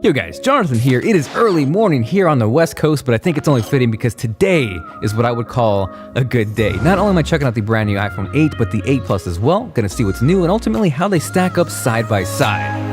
Yo guys, Jonathan here. It is early morning here on the West Coast, but I think it's only fitting because today is what I would call a good day. Not only am I checking out the brand new iPhone 8, but the 8 Plus as well. Gonna see what's new and ultimately how they stack up side by side.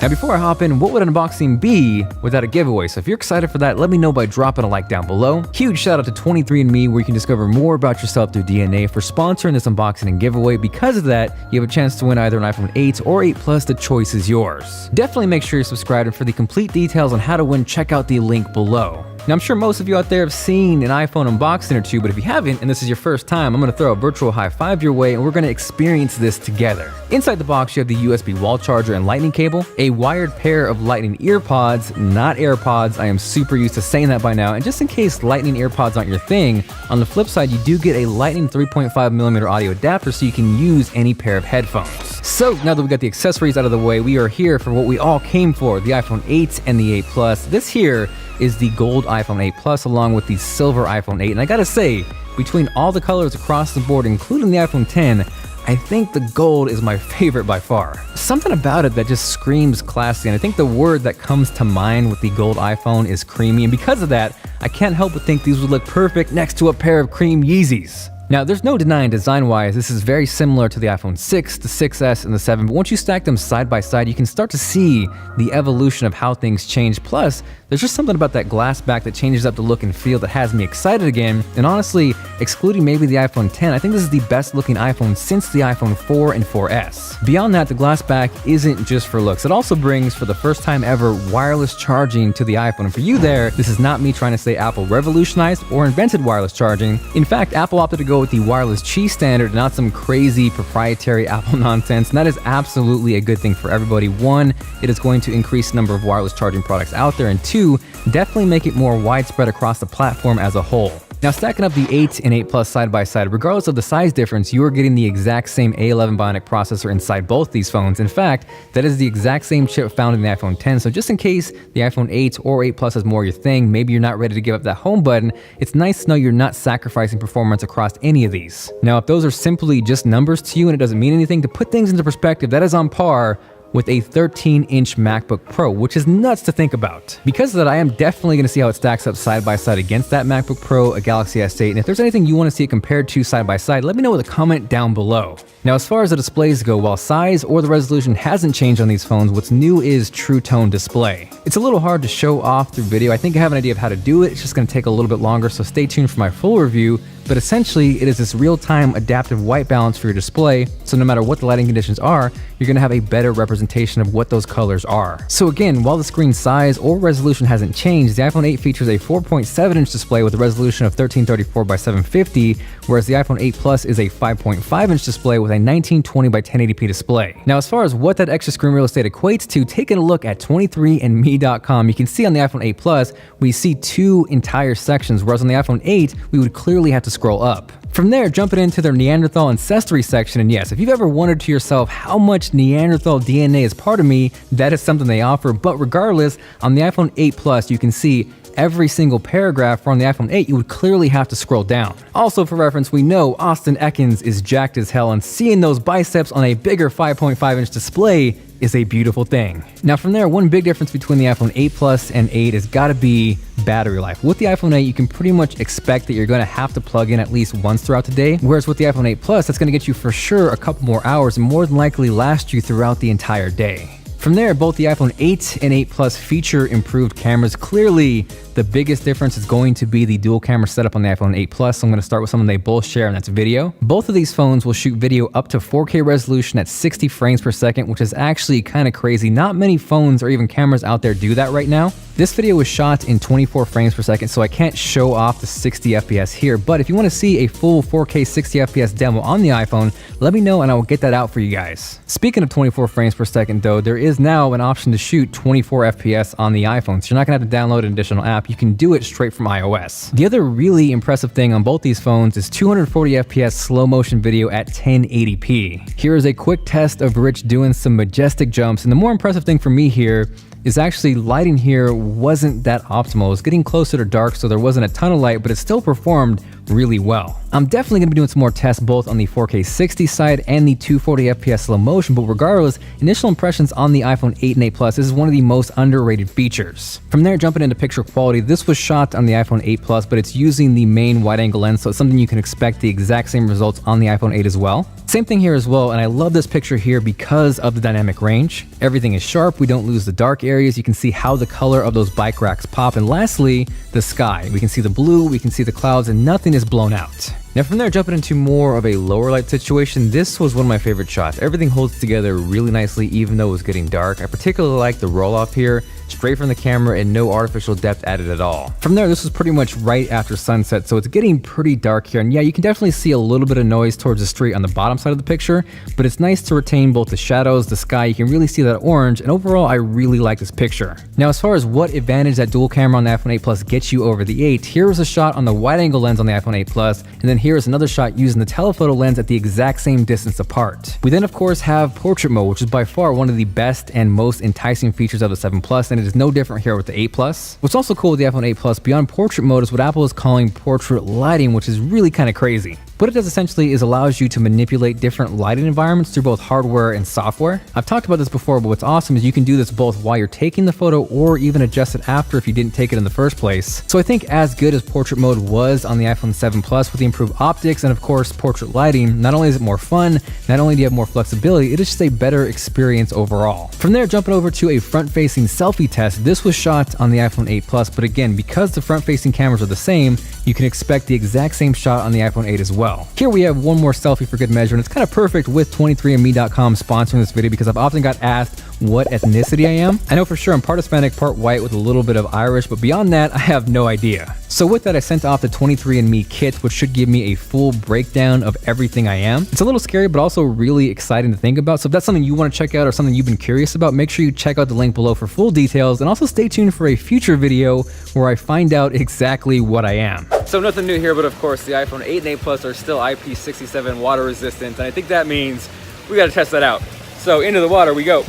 Now before I hop in, what would an unboxing be without a giveaway? So if you're excited for that, let me know by dropping a like down below. Huge shout out to 23andMe where you can discover more about yourself through DNA for sponsoring this unboxing and giveaway. Because of that, you have a chance to win either an iPhone 8 or 8 Plus. The choice is yours. Definitely make sure you're subscribed, and for the complete details on how to win, check out the link below. Now I'm sure most of you out there have seen an iPhone unboxing or two, but if you haven't and this is your first time, I'm gonna throw a virtual high five your way and we're gonna experience this together. Inside the box, you have the USB wall charger and lightning cable, a wired pair of lightning ear pods, not AirPods. I am super used to saying that by now. And just in case lightning ear pods aren't your thing, on the flip side, you do get a lightning 3.5mm audio adapter so you can use any pair of headphones. So now that we got the accessories out of the way, we are here for what we all came for, the iPhone 8 and the 8 Plus. This here is the gold iPhone 8 Plus along with the silver iPhone 8. And I gotta say, between all the colors across the board, including the iPhone 10, I think the gold is my favorite by far. Something about it that just screams classy, and I think the word that comes to mind with the gold iPhone is creamy, and because of that, I can't help but think these would look perfect next to a pair of cream Yeezys. Now, there's no denying design-wise, this is very similar to the iPhone 6, the 6S, and the 7, but once you stack them side by side, you can start to see the evolution of how things change. Plus, there's just something about that glass back that changes up the look and feel that has me excited again, and honestly, excluding maybe the iPhone 10, I think this is the best looking iPhone since the iPhone 4 and 4S. Beyond that, the glass back isn't just for looks. It also brings, for the first time ever, wireless charging to the iPhone. And for you there, this is not me trying to say Apple revolutionized or invented wireless charging. In fact, Apple opted to go with the wireless Qi standard, not some crazy proprietary Apple nonsense, and that is absolutely a good thing for everybody. One, it is going to increase the number of wireless charging products out there, and two, definitely make it more widespread across the platform as a whole. Now, stacking up the 8 and 8 Plus side by side, regardless of the size difference, you are getting the exact same A11 Bionic processor inside both these phones. In fact, that is the exact same chip found in the iPhone 10. So just in case the iPhone 8 or 8 Plus is more your thing, maybe you're not ready to give up that home button, it's nice to know you're not sacrificing performance across any of these. Now, if those are simply just numbers to you and it doesn't mean anything, to put things into perspective, that is on par with a 13-inch MacBook Pro, which is nuts to think about. Because of that, I am definitely gonna see how it stacks up side by side against that MacBook Pro, a Galaxy S8, and if there's anything you wanna see it compared to side by side, let me know with a comment down below. Now, as far as the displays go, while size or the resolution hasn't changed on these phones, what's new is True Tone display. It's a little hard to show off through video. I think I have an idea of how to do it. It's just gonna take a little bit longer, so stay tuned for my full review. But essentially, it is this real-time adaptive white balance for your display, so no matter what the lighting conditions are, you're gonna have a better representation of what those colors are. So again, while the screen size or resolution hasn't changed, the iPhone 8 features a 4.7-inch display with a resolution of 1334 by 750, whereas the iPhone 8 Plus is a 5.5-inch display with a 1920 by 1080p display. Now, as far as what that extra screen real estate equates to, taking a look at 23andme.com, you can see on the iPhone 8 Plus, we see two entire sections, whereas on the iPhone 8, we would clearly have to scroll up. From there, jumping into their Neanderthal ancestry section, and yes, if you've ever wondered to yourself how much Neanderthal DNA is part of me, that is something they offer. But regardless, on the iPhone 8 Plus, you can see every single paragraph, where on the iPhone 8, you would clearly have to scroll down. Also, for reference, we know Austin Ekins is jacked as hell, and seeing those biceps on a bigger 5.5-inch display is a beautiful thing. Now from there, one big difference between the iPhone 8 Plus and 8 has gotta be battery life. With the iPhone 8, you can pretty much expect that you're gonna have to plug in at least once throughout the day, whereas with the iPhone 8 Plus, that's gonna get you for sure a couple more hours and more than likely last you throughout the entire day. From there, both the iPhone 8 and 8 Plus feature improved cameras. Clearly, the biggest difference is going to be the dual camera setup on the iPhone 8 Plus. So I'm gonna start with something they both share, and that's video. Both of these phones will shoot video up to 4K resolution at 60 frames per second, which is actually kind of crazy. Not many phones or even cameras out there do that right now. This video was shot in 24 frames per second, so I can't show off the 60 FPS here, but if you wanna see a full 4K 60 FPS demo on the iPhone, let me know and I will get that out for you guys. Speaking of 24 frames per second though, there is now an option to shoot 24 FPS on the iPhone, so you're not gonna have to download an additional app. You can do it straight from iOS. The other really impressive thing on both these phones is 240 FPS slow motion video at 1080p. Here is a quick test of Rich doing some majestic jumps, and the more impressive thing for me here is actually lighting here wasn't that optimal. It was getting closer to dark, so there wasn't a ton of light, but it still performed really well. I'm definitely going to be doing some more tests both on the 4K 60 side and the 240 FPS slow motion, but regardless, initial impressions on the iPhone 8 and 8 Plus, this is one of the most underrated features. From there, jumping into picture quality, this was shot on the iPhone 8 Plus, but it's using the main wide-angle lens, so it's something you can expect the exact same results on the iPhone 8 as well. Same thing here as well, and I love this picture here because of the dynamic range. Everything is sharp, we don't lose the dark areas, you can see how the color of those bike racks pop, and lastly, the sky. We can see the blue, we can see the clouds, and nothing is blown out. Now from there, jumping into more of a lower light situation, this was one of my favorite shots. Everything holds together really nicely even though it was getting dark. I particularly like the roll off here, straight from the camera and no artificial depth added at all. From there, this was pretty much right after sunset, so it's getting pretty dark here. And yeah, you can definitely see a little bit of noise towards the street on the bottom side of the picture, but it's nice to retain both the shadows, the sky, you can really see that orange, and overall, I really like this picture. Now, as far as what advantage that dual camera on the iPhone 8 Plus gets you over the 8, here is a shot on the wide angle lens on the iPhone 8 Plus, and then here is another shot using the telephoto lens at the exact same distance apart. We then, of course, have portrait mode, which is by far one of the best and most enticing features of the 7 Plus, and it is no different here with the 8 Plus. What's also cool with the iPhone 8 Plus beyond portrait mode is what Apple is calling portrait lighting, which is really kind of crazy. What it does essentially is allows you to manipulate different lighting environments through both hardware and software. I've talked about this before, but what's awesome is you can do this both while you're taking the photo or even adjust it after if you didn't take it in the first place. So I think as good as portrait mode was on the iPhone 7 Plus with the improved optics and of course portrait lighting, not only is it more fun, not only do you have more flexibility, it is just a better experience overall. From there, jumping over to a front-facing selfie test, this was shot on the iPhone 8 Plus, but again, because the front-facing cameras are the same, you can expect the exact same shot on the iPhone 8 as well. Here we have one more selfie for good measure, and it's kind of perfect with 23andme.com sponsoring this video because I've often got asked what ethnicity I am. I know for sure I'm part Hispanic, part white with a little bit of Irish, but beyond that, I have no idea. So with that, I sent off the 23andMe kit, which should give me a full breakdown of everything I am. It's a little scary, but also really exciting to think about. So if that's something you want to check out or something you've been curious about, make sure you check out the link below for full details, and also stay tuned for a future video where I find out exactly what I am. So nothing new here, but of course the iPhone 8 and 8 Plus are still IP67 water resistant, and I think that means we got to test that out. So into the water we go.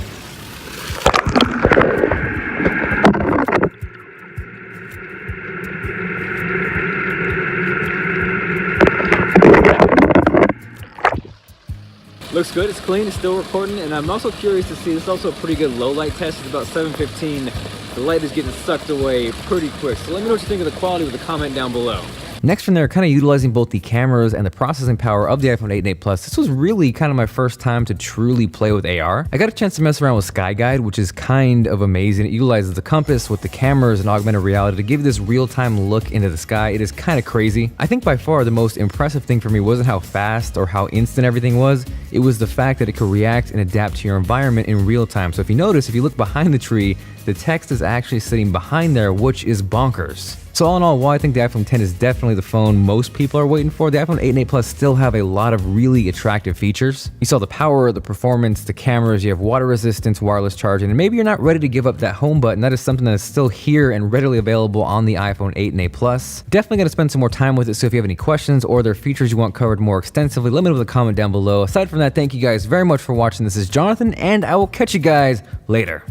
Looks good, it's clean, it's still recording, and I'm also curious to see, this is also a pretty good low light test. It's about 7:15. The light is getting sucked away pretty quick. So let me know what you think of the quality with a comment down below. Next from there, kind of utilizing both the cameras and the processing power of the iPhone 8 and 8 Plus, this was really kind of my first time to truly play with AR. I got a chance to mess around with Sky Guide, which is kind of amazing. It utilizes the compass with the cameras and augmented reality to give you this real-time look into the sky. It is kind of crazy. I think by far the most impressive thing for me wasn't how fast or how instant everything was. It was the fact that it could react and adapt to your environment in real time. So if you notice, if you look behind the tree, the text is actually sitting behind there, which is bonkers. So all in all, while I think the iPhone 10 is definitely the phone most people are waiting for, the iPhone 8 and 8 Plus still have a lot of really attractive features. You saw the power, the performance, the cameras, you have water resistance, wireless charging, and maybe you're not ready to give up that home button. That is something that is still here and readily available on the iPhone 8 and 8 Plus. Definitely gonna spend some more time with it, so if you have any questions or there are features you want covered more extensively, let me know with a comment down below. Aside from that, thank you guys very much for watching. This is Jonathan, and I will catch you guys later.